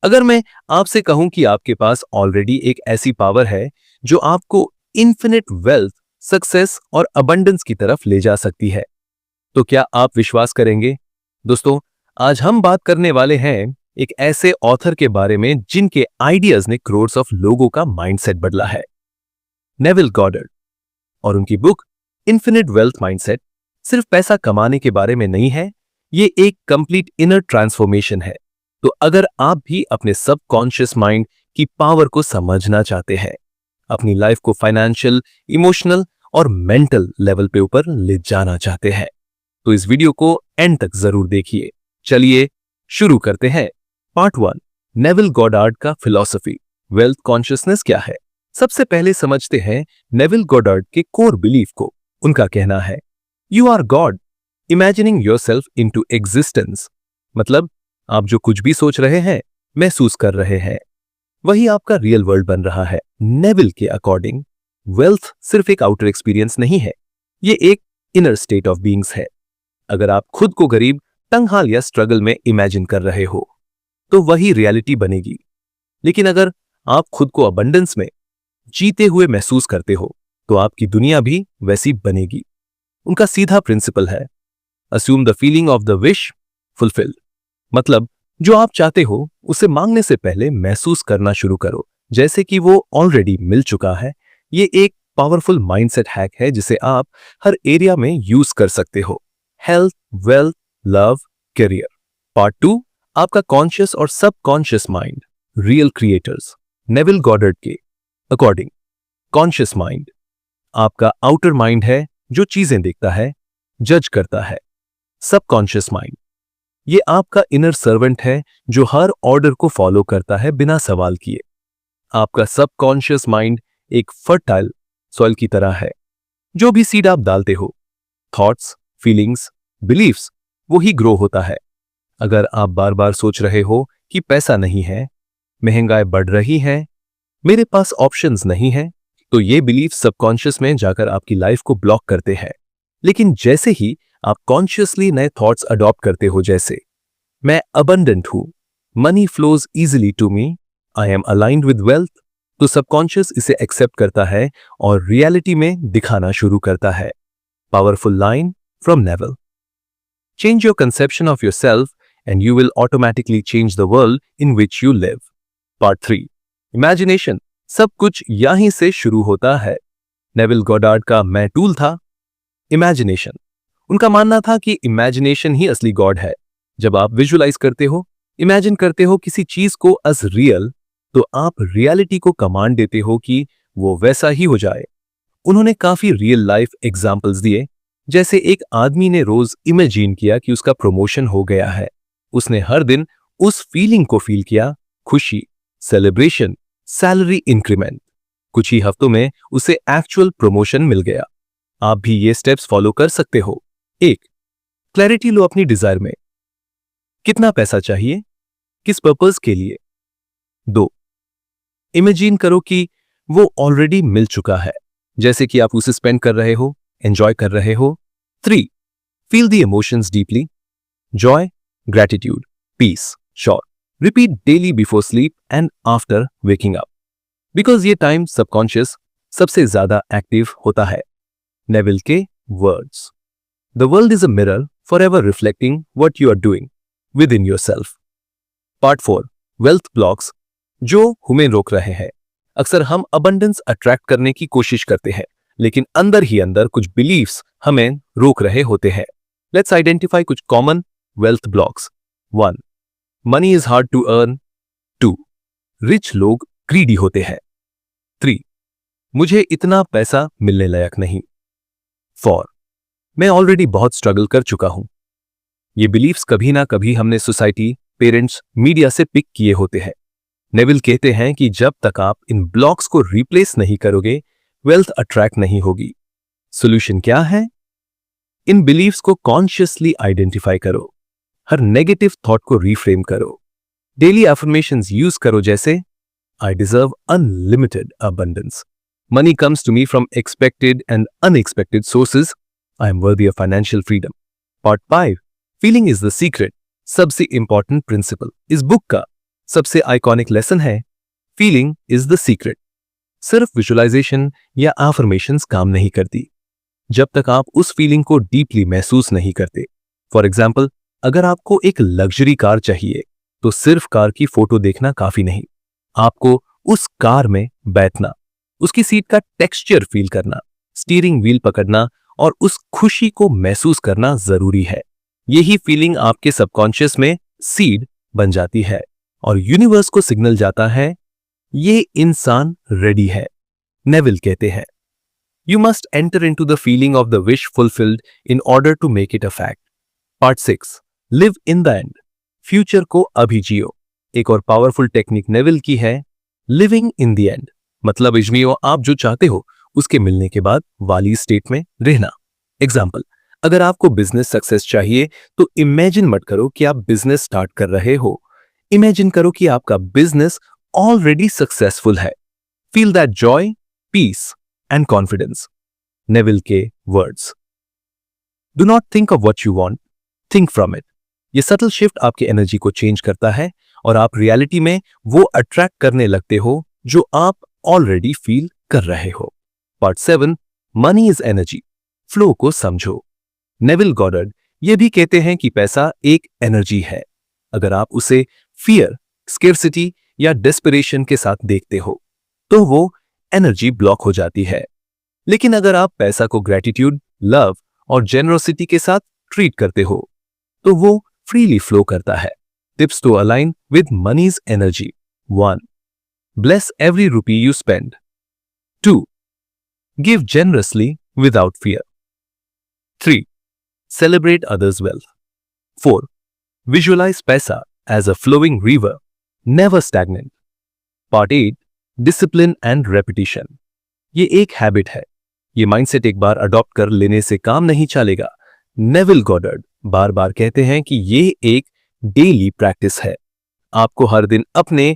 अगर मैं आपसे कहूं कि आपके पास ऑलरेडी एक ऐसी पावर है जो आपको इन्फिनिट वेल्थ, सक्सेस और अबंडेंस की तरफ ले जा सकती है, तो क्या आप विश्वास करेंगे? दोस्तों, आज हम बात करने वाले हैं एक ऐसे ऑथर के बारे में जिनके आइडियाज ने करोड़्स ऑफ लोगों का माइंडसेट बदला है, नेविल गॉडर्ड। और उनकी बुक इन्फिनिट वेल्थ माइंडसेट सिर्फ पैसा कमाने के बारे में नहीं है, ये एक कंप्लीट इनर ट्रांसफॉर्मेशन है। तो अगर आप भी अपने सबकॉन्शियस माइंड की पावर को समझना चाहते हैं, अपनी लाइफ को फाइनेंशियल, इमोशनल और मेंटल लेवल पे ऊपर ले जाना चाहते हैं, तो इस वीडियो को एंड तक जरूर देखिए। चलिए शुरू करते हैं। पार्ट 1, नेविल गॉडार्ड का फिलॉसफी, वेल्थ कॉन्शियसनेस क्या है। सबसे पहले समझते हैं नेविल गॉडार्ड के कोर बिलीफ को। उनका कहना है, you are God imagining yourself into existence. मतलब आप जो कुछ भी सोच रहे हैं, महसूस कर रहे हैं, वही आपका रियल वर्ल्ड बन रहा है। नेविल के अकॉर्डिंग वेल्थ सिर्फ एक आउटर एक्सपीरियंस नहीं है, ये एक इनर स्टेट ऑफ बीइंग्स है। अगर आप खुद को गरीब, तंगहाल या स्ट्रगल में इमेजिन कर रहे हो, तो वही रियलिटी बनेगी। लेकिन अगर आप खुद को अबंडेंस में जीते हुए महसूस करते हो, तो आपकी दुनिया भी वैसी बनेगी। उनका सीधा प्रिंसिपल है, assume the feeling of the wish fulfilled. मतलब जो आप चाहते हो उसे मांगने से पहले महसूस करना शुरू करो जैसे कि वो ऑलरेडी मिल चुका है। ये एक पावरफुल माइंडसेट हैक है जिसे आप हर एरिया में यूज कर सकते हो, health, wealth, love, career. Part 2, आपका कॉन्शियस और subconscious mind, real creators. Neville Goddard के अकॉर्डिंग कॉन्शियस माइंड आपका आउटर माइंड है जो चीजें देखता है, जज करता है। सबकॉन्शियस माइंड ये आपका इनर सर्वेंट है जो हर ऑर्डर को फॉलो करता है बिना सवाल किए। आपका सबकॉन्शियस माइंड एक फर्टाइल सॉइल की तरह है, जो भी सीड आप डालते हो, थॉट्स, फीलिंग्स, बिलीफ्स, वो ही ग्रो होता है। अगर आप बार बार सोच रहे हो कि पैसा नहीं है, महंगाई बढ़ रही है, मेरे पास ऑप्शंस नहीं है, तो ये बिलीफ सबकॉन्शियस में जाकर आपकी लाइफ को ब्लॉक करते हैं। लेकिन जैसे ही आप कॉन्शियसली नए थॉट्स अडॉप्ट करते हो, जैसे मैं अबंडेंट हूं, money flows easily to me, I am aligned with wealth, तो सबकॉन्शियस इसे एक्सेप्ट करता है और रियलिटी में दिखाना शुरू करता है। Powerful line from Neville, change your conception of yourself and you will automatically change the world in which you live. Part 3, imagination, सब कुछ यहीं से शुरू होता है। नेविल गॉडार्ड का मैं टूल था इमेजिनेशन। उनका मानना था कि इमेजिनेशन ही असली गॉड है। जब आप विजुअलाइज करते हो, इमेजिन करते हो किसी चीज को एज रियल, तो आप रियलिटी को कमांड देते हो कि वो वैसा ही हो जाए। उन्होंने काफी रियल लाइफ एग्जाम्पल्स दिए, जैसे एक आदमी ने रोज इमेजिन किया कि उसका प्रमोशन हो गया है। उसने हर दिन उस फीलिंग को फील किया, खुशी, सेलिब्रेशन, सैलरी इंक्रीमेंट। कुछ ही हफ्तों में उसे एक्चुअल प्रमोशन मिल गया। आप भी ये स्टेप्स फॉलो कर सकते हो। 1, क्लैरिटी लो अपनी डिजायर में, कितना पैसा चाहिए, किस पर्पस के लिए। 2, इमेजिन करो कि वो ऑलरेडी मिल चुका है, जैसे कि आप उसे स्पेंड कर रहे हो, एंजॉय कर रहे हो। 3, feel the emotions deeply, joy, gratitude, peace, sure. Repeat daily before sleep and after waking up, because ये टाइम सबकॉन्शियस सबसे ज्यादा एक्टिव होता है। नेविल के words, the world is a mirror forever reflecting what you are doing within yourself. Part 4, wealth blocks जो हमें रोक रहे हैं। अक्सर हम अबंडेंस अट्रैक्ट करने की कोशिश करते हैं, लेकिन अंदर ही अंदर कुछ बिलीफ्स हमें रोक रहे होते हैं। लेट्स आइडेंटिफाई कुछ common wealth blocks. 1, money is hard to earn. 2, rich लोग ग्रीडी होते हैं। 3, मुझे इतना पैसा मिलने लायक नहीं। 4, मैं ऑलरेडी बहुत स्ट्रगल कर चुका हूं। ये बिलीफ्स कभी ना कभी हमने सोसाइटी, पेरेंट्स, मीडिया से पिक किए होते हैं। नेविल कहते हैं कि जब तक आप इन ब्लॉक्स को रिप्लेस नहीं करोगे, वेल्थ अट्रैक्ट नहीं होगी। सॉल्यूशन क्या है? इन बिलीफ्स को कॉन्शियसली आइडेंटिफाई करो, हर नेगेटिव थॉट को रिफ्रेम करो, डेली अफर्मेशंस यूज करो, जैसे I deserve unlimited abundance, money comes to me from expected and unexpected sources, I am worthy of financial freedom. Part 5, feeling is the secret, सबसे important principle इस book का। सबसे iconic lesson है feeling is the secret. सिर्फ visualisation या affirmations काम नहीं करती जब तक आप उस फीलिंग को डीपली महसूस नहीं करते। फॉर एग्जाम्पल, अगर आपको एक लग्जरी कार चाहिए तो सिर्फ कार की फोटो देखना काफी नहीं, आपको उस कार में बैठना, उसकी सीट का टेक्सचर फील करना, स्टीयरिंग व्हील पकड़ना और उस खुशी को महसूस करना जरूरी है। यही फीलिंग आपके सबकॉन्शियस में सीड बन जाती है और यूनिवर्स को सिग्नल जाता है ये इंसान रेडी है। नेविल कहते हैं, you must enter into the feeling of the wish fulfilled in order to make it a fact. Part 6, live in the end, future को अभी जियो। एक और पावरफुल टेक्निक नेविल की है लिविंग इन द एंड, मतलब इजमियो आप जो चाहते हो उसके मिलने के बाद वाली स्टेट में रहना। एग्जाम्पल, अगर आपको बिजनेस सक्सेस चाहिए तो इमेजिन मत करो कि आप बिजनेस स्टार्ट कर रहे हो, इमेजिन करो कि आपका बिजनेस ऑलरेडी सक्सेसफुल है। Feel that joy, peace and confidence. Neville के words, do not think of what you want, think from it. ये सटल शिफ्ट आपकी एनर्जी को चेंज करता है और आप रियलिटी में वो अट्रैक्ट करने लगते हो जो आप ऑलरेडी फील कर रहे हो। Part 7, money is energy, flow को समझो। नेविल गॉडर्ड ये भी कहते हैं कि पैसा एक एनर्जी है। अगर आप उसे फियर, स्केर्सिटी या डेस्परेशन के साथ देखते हो तो वो एनर्जी ब्लॉक हो जाती है। लेकिन अगर आप पैसा को ग्रेटिट्यूड, लव और जेनरोसिटी के साथ ट्रीट करते हो तो वो फ्रीली फ्लो करता है। Tips to align with money's energy. 1, bless every rupee you spend. 2, give generously without fear. 3, celebrate others' wealth. 4, visualize paisa as a flowing river, never stagnant. Part 8, discipline and repetition. ये एक habit है। ये mindset एक बार adopt कर लेने से काम नहीं चलेगा। नेविल गॉडर्ड बार बार कहते हैं कि ये एक डेली प्रैक्टिस है। आपको हर दिन अपने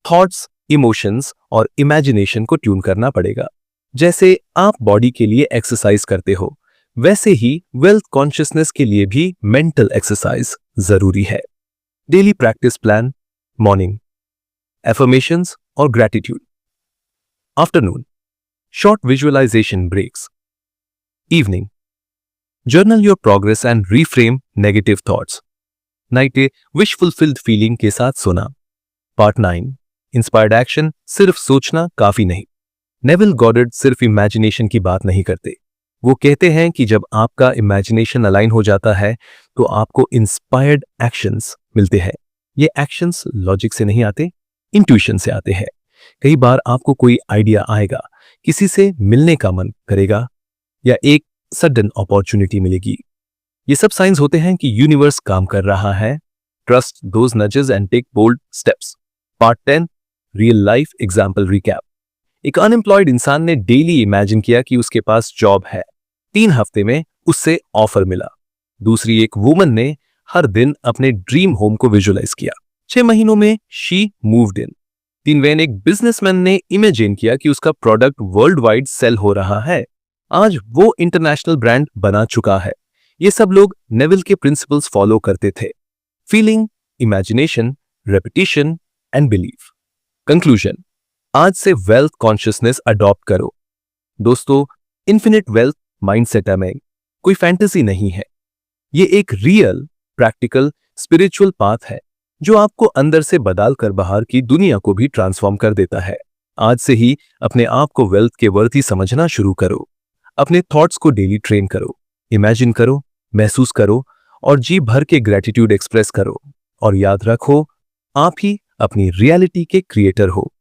थॉट्स, इमोशंस और इमेजिनेशन को ट्यून करना पड़ेगा। जैसे आप बॉडी के लिए एक्सरसाइज करते हो वैसे ही वेल्थ कॉन्शियसनेस के लिए भी मेंटल एक्सरसाइज जरूरी है। Daily practice plan, morning affirmations और gratitude, afternoon short visualisation breaks, evening journal your progress and reframe negative thoughts, night wish fulfilled feeling के साथ सोना। पार्ट 9, इंस्पायर्ड एक्शन, सिर्फ सोचना काफी नहीं। नेविल गॉडर्ड सिर्फ इमेजिनेशन की बात नहीं करते, वो कहते हैं कि जब आपका इमेजिनेशन अलाइन हो जाता है तो आपको इंस्पायर्ड एक्शंस मिलते हैं। ये एक्शंस लॉजिक से नहीं आते, इंट्यूशन से आते हैं। कई बार आपको कोई आइडिया आएगा, किसी से मिलने का मन करेगा या एक सडन अपॉर्चुनिटी मिलेगी। ये सब साइंस होते हैं कि यूनिवर्स काम कर रहा है। Trust those nudges and take bold steps. Part 10, real life example recap. एक अनएम्प्लॉयड इंसान ने डेली इमेजिन किया कि उसके पास जॉब है। 3 हफ्ते में उससे ऑफर मिला। दूसरी एक वुमन ने हर दिन अपने ड्रीम होम को विजुअलाइज किया। 6 महीनों में शी मूव्ड इन। 3वें एक बिजनेसमैन ने इमेजिन किया कि उसका प्रोडक्ट वर्ल्ड वाइड सेल हो रहा है। आज वो इंटरनेशनल ब्रांड बना चुका है। ये सब लोग नेविल के प्रिंसिपल्स फॉलो करते थे। Feeling, imagination, repetition and belief. Conclusion, आज से वेल्थ कॉन्शियसनेस अडॉप्ट करो। दोस्तों, इन्फिनिट वेल्थ माइंडसेट में कोई फैंटेसी नहीं है। ये एक रियल, प्रैक्टिकल, स्पिरिचुअल पाथ है जो आपको अंदर से बदल कर बाहर की दुनिया को भी ट्रांसफॉर्म कर देता है। आज से ही अपने आप को वेल्थ के वर्ती समझना शुरू करो। अपने थॉट्स को डेली ट्रेन करो, इमेजिन करो, महसूस करो और जी भर के ग्रेटिट्यूड एक्सप्रेस करो। और याद रखो, आप ही अपनी रियलिटी के क्रिएटर हो।